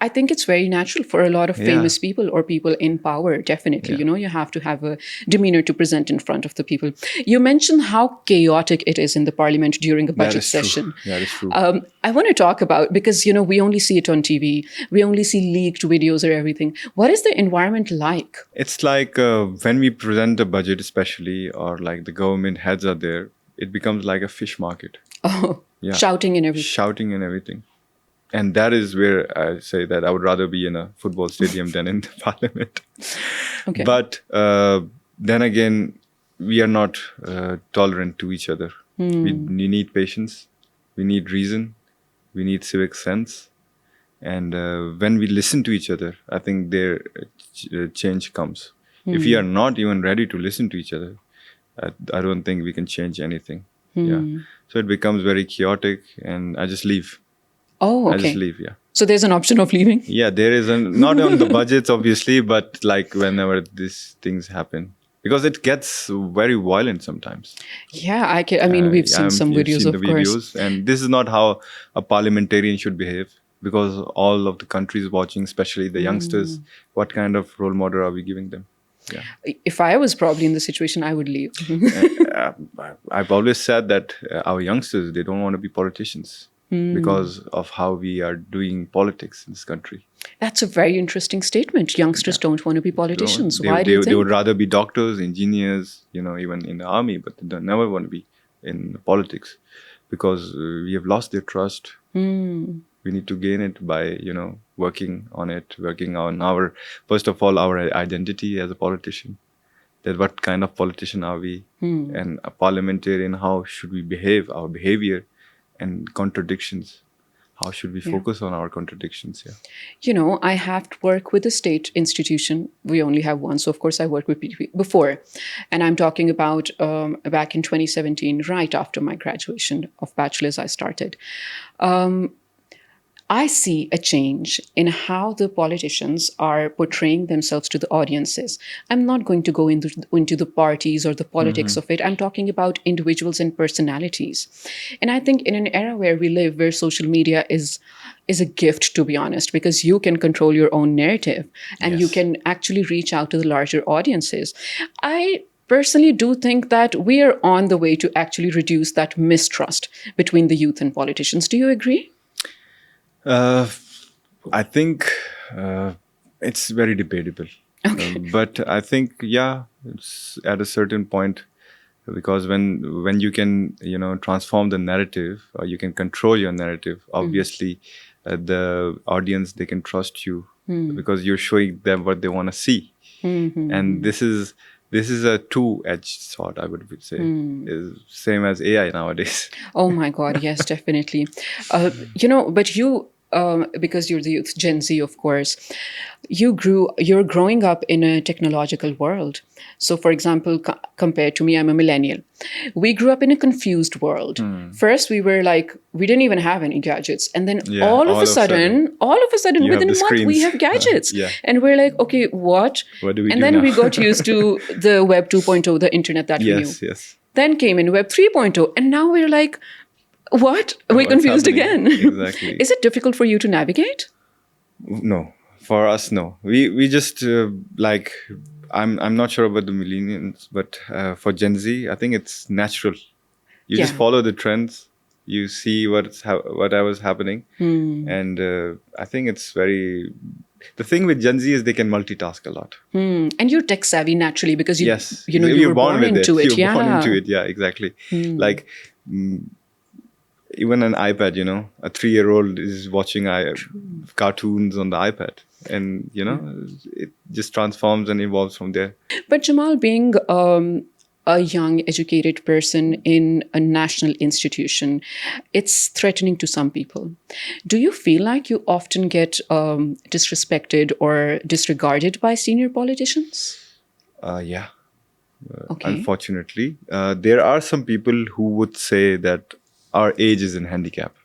I think it's very natural for a lot of Yeah. famous people or people in power, definitely. Yeah. You have to have a demeanor to present in front of the people. You mentioned how chaotic it is in the parliament during a That budget is true. session. That is true. I want to talk about, because, we only see it on TV, we only see leaked videos or everything. What is the environment like? It's like when we present a budget, especially, or like the government heads are there, it becomes like a fish market. Oh, Yeah. shouting and everything. Shouting and everything. And that is where I say that I would rather be in a football stadium than in the parliament. Okay. But then again, we are not tolerant to each other. We need patience. We need reason. We need civic sense. And when we listen to each other, I think there change comes. If we are not even ready to listen to each other, I don't think we can change anything. Yeah. So it becomes very chaotic, and I just leave. Oh, I just okay. leave. Yeah. So there's an option of leaving? Yeah, there is not on the budgets obviously, but like whenever these things happen, because it gets very violent sometimes. Yeah, I mean, we've seen some You've videos, seen the of course. videos, and this is not how a parliamentarian should behave. Because all of the countries watching, especially the youngsters, what kind of role model are we giving them? Yeah. If I was probably in the situation, I would leave. I've always said that our youngsters, they don't want to be politicians because of how we are doing politics in this country. That's a very interesting statement. Youngsters don't want to be politicians. Why do you They would think? rather be doctors, engineers, even in the army, but they don't never want to be in politics because we have lost their trust. We need to gain it by, working on it, working on our, first of all, our identity as a politician. That what kind of politician are we? And a parliamentarian, how should we behave, our behavior and contradictions? How should we focus on our contradictions? Yeah. I have to work with a state institution. We only have one. So, of course, I worked with PTP before. And I'm talking about back in 2017, right after my graduation of bachelor's, I started. I see a change in how the politicians are portraying themselves to the audiences. I'm not going to go into the parties or the politics of it. I'm talking about individuals and personalities. And I think in an era where we live, where social media is a gift, to be honest, because you can control your own narrative and you Yes. can actually reach out to the larger audiences. I personally do think that we are on the way to actually reduce that mistrust between the youth and politicians. Do you agree? I think it's very debatable. Okay. But I think, yeah, it's at a certain point, because when you can, transform the narrative, or you can control your narrative, obviously the audience, they can trust you because you're showing them what they want to see. And this is a two-edged sword, I would say. Is same as AI nowadays. Oh my God, yes, definitely. But because you're the youth, Gen Z, of course, you're growing up in a technological world. So, for example, compared to me, I'm a millennial. We grew up in a confused world. First, we were like, we didn't even have any gadgets. And then Yeah, all of a sudden, you have within the a month, we screens. have gadgets. Yeah. And we're like, okay, what? What do we And do then now? we got used to the Web 2.0, the internet that we knew. Yes. Then came in Web 3.0. And now we're like, what? We're What's confused happening? again. Exactly. Is it difficult for you to navigate? No, for us, no. We just like I'm not sure about the millennials, but for Gen Z, I think it's natural. You just Yeah. follow the trends. You see whatever's happening, and I think it's very. The thing with Gen Z is they can multitask a lot. And you're tech savvy naturally because you know you you're were born with into it. You're born Yeah. into it. Yeah, exactly. Like even an iPad, a 3-year-old is watching cartoons on the iPad, and it just transforms and evolves from there. But Jamal, being a young, educated person in a national institution, it's threatening to some people. Do you feel like you often get disrespected or disregarded by senior politicians? Yeah. Okay. Unfortunately, there are some people who would say that our age is a handicap,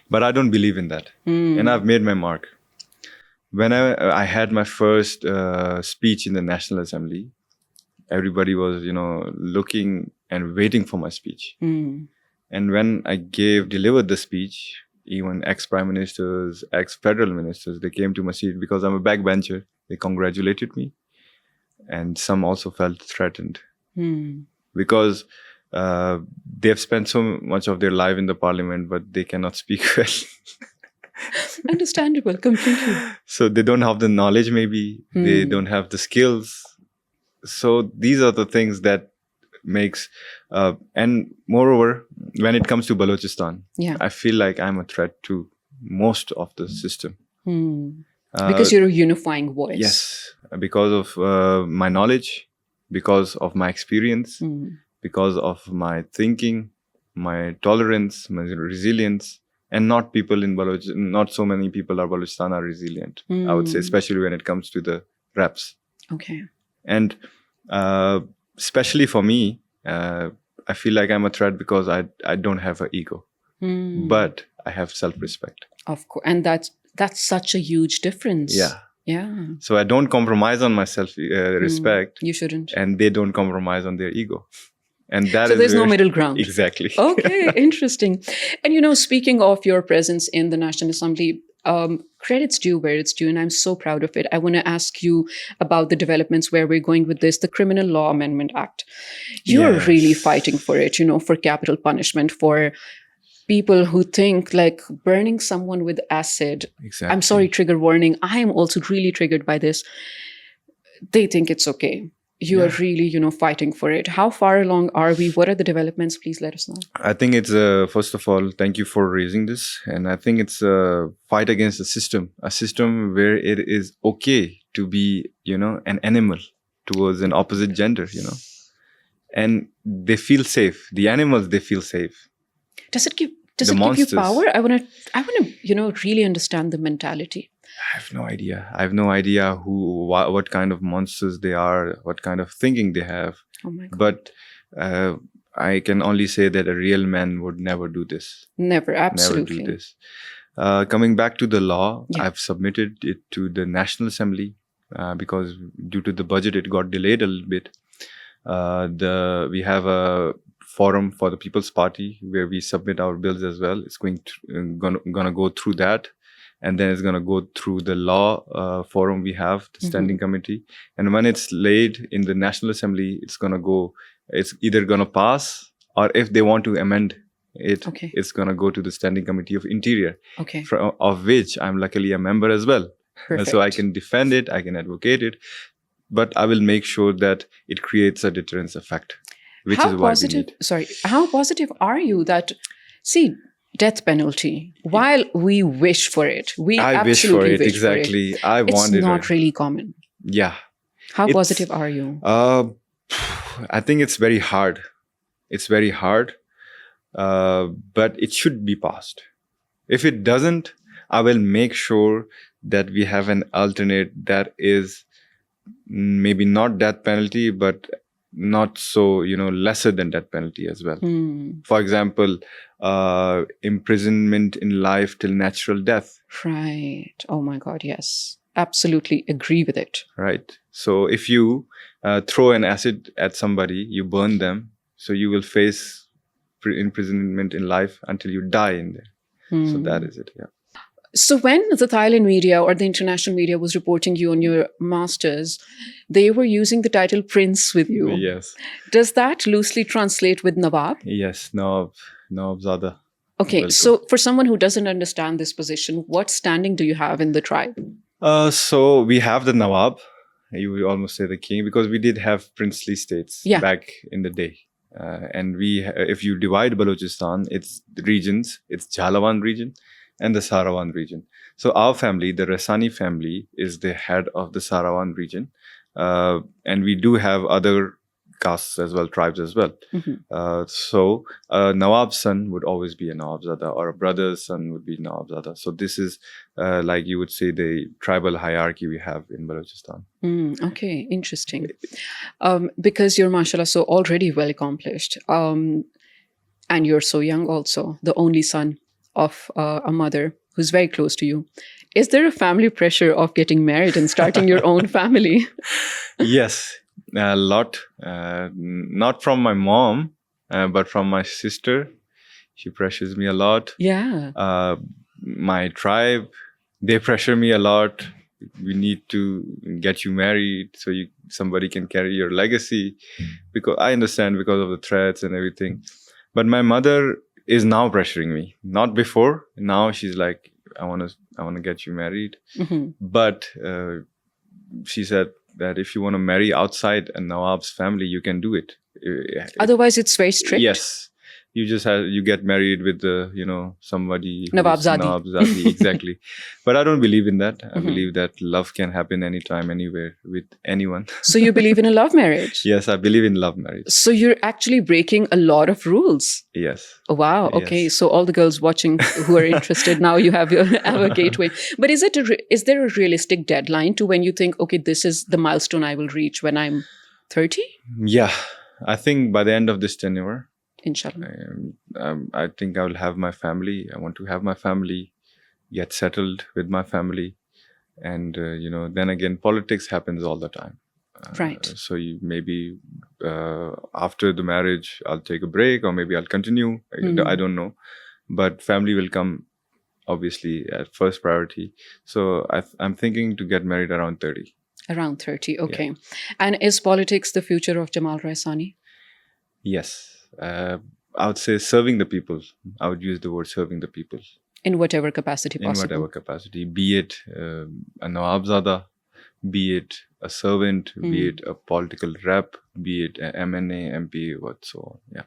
but I don't believe in that, and I've made my mark. When I had my first speech in the National Assembly, everybody was looking and waiting for my speech. And when I delivered the speech, even ex-prime ministers, ex-federal ministers, they came to my seat because I'm a backbencher. They congratulated me. And some also felt threatened because they've spent so much of their life in the parliament, but they cannot speak well. Understandable, completely. So they don't have the knowledge, maybe. They don't have the skills. So these are the things that makes... and moreover, when it comes to Balochistan, I feel like I'm a threat to most of the system. Because you're a unifying voice. Yes, because of my knowledge, because of my experience, because of my thinking, my tolerance, my resilience, and not so many people in Balochistan are resilient, I would say, especially when it comes to the reps. Okay. And especially for me, I feel like I'm a threat because I don't have an ego, but I have self-respect. Of course, and that's such a huge difference. Yeah. So I don't compromise on my self-respect. You shouldn't. And they don't compromise on their ego. And so there's no middle ground. Exactly. Okay, interesting. And speaking of your presence in the National Assembly, credit's due where it's due, and I'm so proud of it. I want to ask you about the developments where we're going with this, the Criminal Law Amendment Act. You're really fighting for it, for capital punishment, for people who think like burning someone with acid. Exactly. I'm sorry, trigger warning. I am also really triggered by this. They think it's okay. You are really, fighting for it. How far along are we? What are the developments? Please let us know. I think it's, first of all, thank you for raising this. And I think it's a fight against a system where it is okay to be, an animal towards an opposite gender, And they feel safe. The animals, they feel safe. Does it give you power? I want to, really understand the mentality. I have no idea. I have no idea what kind of monsters they are, what kind of thinking they have. Oh my God. But I can only say that a real man would never do this. Never, absolutely. Never do this. Coming back to the law, I've submitted it to the National Assembly because due to the budget, it got delayed a little bit. We have a forum for the People's Party where we submit our bills as well. It's gonna go through that. And then it's going to go through the law forum we have, the standing committee. And when it's laid in the National Assembly, it's either going to pass, or if they want to amend it, it's going to go to the Standing Committee of Interior, of which I'm luckily a member as well. So I can defend it, I can advocate it, but I will make sure that it creates a deterrence effect, which is why we need. Sorry, how positive are you that, death penalty, while we wish for it, I wish for it, exactly. I wanted it. It's not really common. Yeah. How positive are you? I think it's very hard. It's very hard, but it should be passed. If it doesn't, I will make sure that we have an alternate that is maybe not death penalty, but not so, lesser than death penalty as well. For example, imprisonment in life till natural death. Right. Oh my God, yes. Absolutely agree with it. Right. So if you throw an acid at somebody, you burn them, so you will face imprisonment in life until you die in there. So that is it. Yeah. So when the Thailand media or the international media was reporting you on your masters, they were using the title Prince with you. Yes. Does that loosely translate with Nawab? Yes. Nawabzada. Okay, so for someone who doesn't understand this position, what standing do you have in the tribe? So we have the Nawab. You would almost say the king, because we did have princely states back in the day. And if you divide Balochistan, it's regions. It's Jhalawan region and the Sarawan region. So our family, the Raisani family, is the head of the Sarawan region. And we do have other castes as well, tribes as well. So a Nawab's son would always be a Nawabzada, or a brother's son would be Nawabzada. So this is like you would say the tribal hierarchy we have in Balochistan. Okay, interesting. Because you're, mashallah, so already well accomplished. And you're so young also, the only son of a mother who's very close to you. Is there a family pressure of getting married and starting your own family? Yes, a lot. Not from my mom, but from my sister. She pressures me a lot. Yeah. My tribe, they pressure me a lot. We need to get you married so somebody can carry your legacy. Because I understand, because of the threats and everything. But my mother is now pressuring me. Not before. Now she's like, I want to get you married. But she said that if you want to marry outside a Nawab's family, you can do it. Otherwise, it's very strict. Yes. You get married with somebody Nawabzadi. Exactly. But I don't believe in that. I believe that love can happen anytime, anywhere, with anyone. So you believe in a love marriage? Yes, I believe in love marriage. So you're actually breaking a lot of rules. Yes. Oh, wow. Okay. Yes. So all the girls watching who are interested, now you have a gateway. But is there a realistic deadline to when you think, okay, this is the milestone I will reach when I'm 30? Yeah. I think by the end of this tenure, Inshallah. I think I will have my family. I want to have my family, get settled with my family. And, then again, politics happens all the time. Right. So maybe after the marriage, I'll take a break, or maybe I'll continue. I don't know. But family will come, obviously, at first priority. So I'm thinking to get married around 30. Around 30. Okay. Yeah. And is politics the future of Jamal Raisani? Yes. I would say serving the people. I would use the word serving the people. In whatever capacity possible. In whatever capacity. Be it a Nawabzada, be it a servant, be it a political rep, be it an MNA, MP, what so on. Yeah.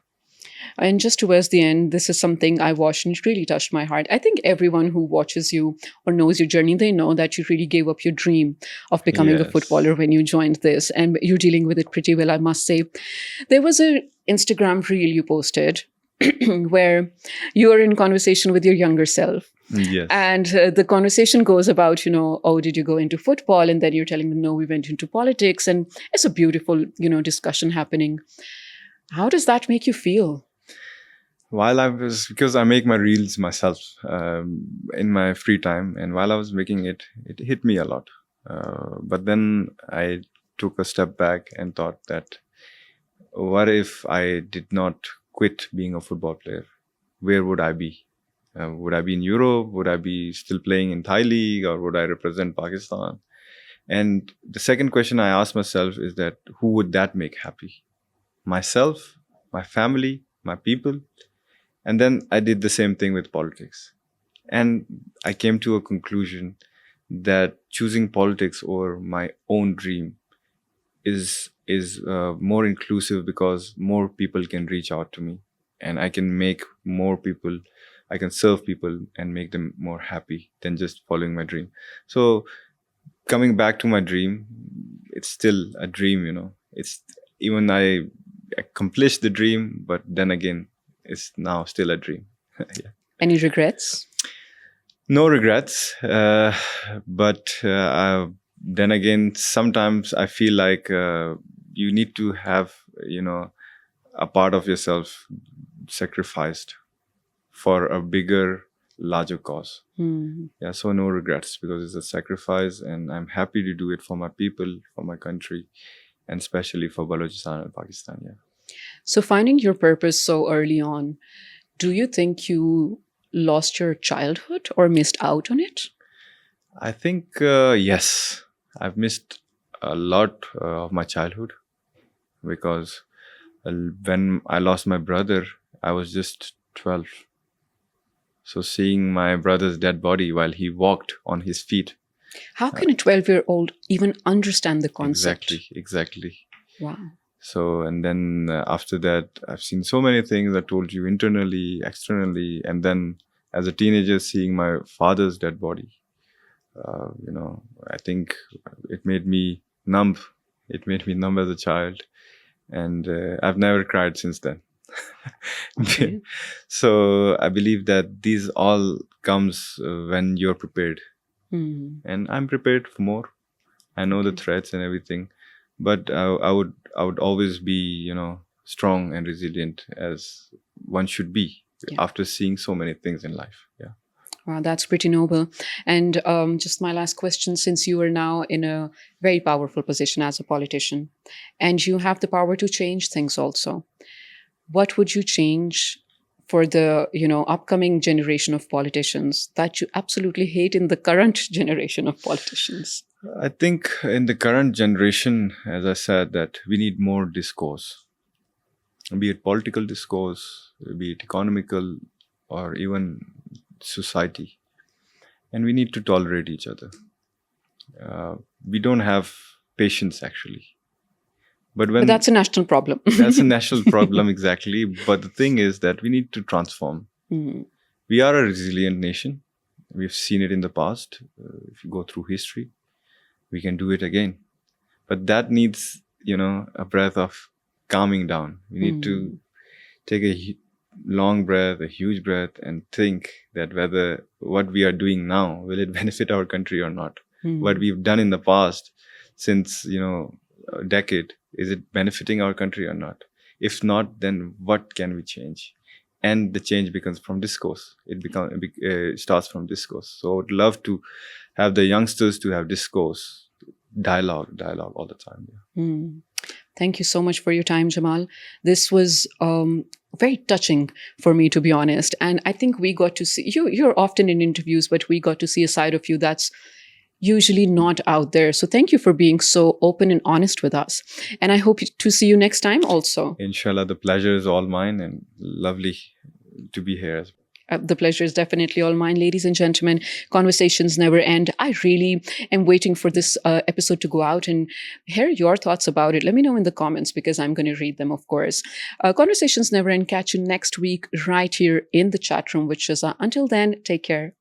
And just towards the end, this is something I watched and it really touched my heart. I think everyone who watches you or knows your journey, they know that you really gave up your dream of becoming a footballer when you joined this. And you're dealing with it pretty well, I must say. There was an Instagram reel you posted where you're in conversation with your younger self. Yes. And the conversation goes about, oh, did you go into football? And then you're telling them, no, we went into politics. And it's a beautiful, discussion happening. How does that make you feel? Because I make my reels myself in my free time. And while I was making it hit me a lot. But then I took a step back and thought that, what if I did not quit being a football player? Where would I be? Would I be in Europe? Would I be still playing in Thai league? Or would I represent Pakistan? And the second question I asked myself is that, who would that make happy? Myself, my family, my people? And then I did the same thing with politics. And I came to a conclusion that choosing politics over my own dream is more inclusive, because more people can reach out to me, and I can make more people, I can serve people and make them more happy than just following my dream. So coming back to my dream, it's still a dream, It's even I accomplished the dream, but then again, it's now still a dream. Yeah. Any regrets? No regrets, but then again, sometimes I feel like you need to have, you know, a part of yourself sacrificed for a bigger, larger cause. Hmm. Yeah, so no regrets because it's a sacrifice, and I'm happy to do it for my people, for my country, and especially for Balochistan and Pakistan. Yeah. So, finding your purpose so early on, do you think you lost your childhood or missed out on it? I think yes, I've missed a lot of my childhood because when I lost my brother, I was just 12. So seeing my brother's dead body while he walked on his feet. How can a 12-year-old even understand the concept? Exactly. Wow. So, and then after that, I've seen so many things I told you internally, externally, and then as a teenager, seeing my father's dead body. I think it made me numb. It made me numb as a child, and I've never cried since then. Okay. So I believe that these all comes when you're prepared, Hmm. and I'm prepared for more. I know the Okay. threats and everything, but I would always be, strong and resilient as one should be Yeah. after seeing so many things in life. Yeah. Wow, that's pretty noble. And just my last question, since you are now in a very powerful position as a politician and you have the power to change things also, what would you change for the upcoming generation of politicians that you absolutely hate in the current generation of politicians? I think in the current generation, as I said, that we need more discourse, be it political discourse, be it economical, or even society. And we need to tolerate each other. We don't have patience actually. But But when that's a national problem. that's a national problem, exactly. But the thing is that we need to transform. Mm, We are a resilient nation. We've seen it in the past. If you go through history, we can do it again. But that needs, a breath of calming down. We need to mm, take a long breath, a huge breath, and think that whether what we are doing now will it benefit our country or not. What mm. we've done in the past, since a decade, is it benefiting our country or not? If not, then what can we change? And the change becomes from discourse. It starts from discourse. So I would love to have the youngsters to have discourse, dialogue all the time. Yeah. Mm. Thank you so much for your time, Jamal. This was very touching for me, to be honest. And I think we got to see you. You're often in interviews, but we got to see a side of you that's usually not out there. So thank you for being so open and honest with us. And I hope to see you next time also. Inshallah, the pleasure is all mine and lovely to be here as well. The pleasure is definitely all mine, ladies and gentlemen. Conversations never end. I really am waiting for this episode to go out and hear your thoughts about it. Let me know in the comments because I'm going to read them, of course. Conversations never end. Catch you next week right here in the chat room with Shizza. Until then, take care.